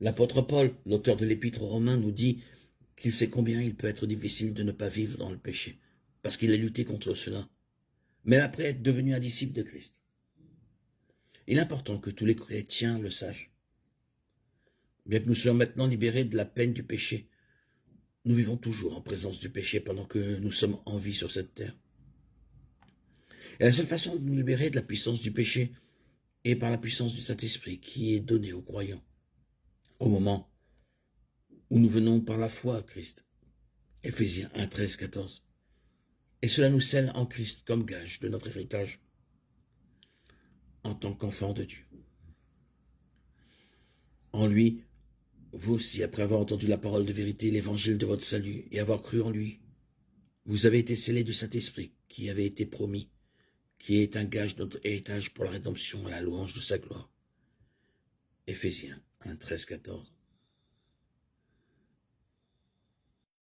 L'apôtre Paul, l'auteur de l'épître aux Romains, nous dit qu'il sait combien il peut être difficile de ne pas vivre dans le péché, parce qu'il a lutté contre cela, même après être devenu un disciple de Christ. Il est important que tous les chrétiens le sachent. Bien que nous soyons maintenant libérés de la peine du péché, nous vivons toujours en présence du péché pendant que nous sommes en vie sur cette terre. Et la seule façon de nous libérer de la puissance du péché est par la puissance du Saint-Esprit qui est donnée aux croyants au moment où nous venons par la foi à Christ. Éphésiens 1, 13, 14. Et cela nous scelle en Christ comme gage de notre héritage en tant qu'enfants de Dieu. En lui, vous aussi, après avoir entendu la parole de vérité, l'évangile de votre salut, et avoir cru en lui, vous avez été scellés du Saint-Esprit qui avait été promis, qui est un gage de notre héritage pour la rédemption à la louange de sa gloire. Éphésiens 1, 13, 14.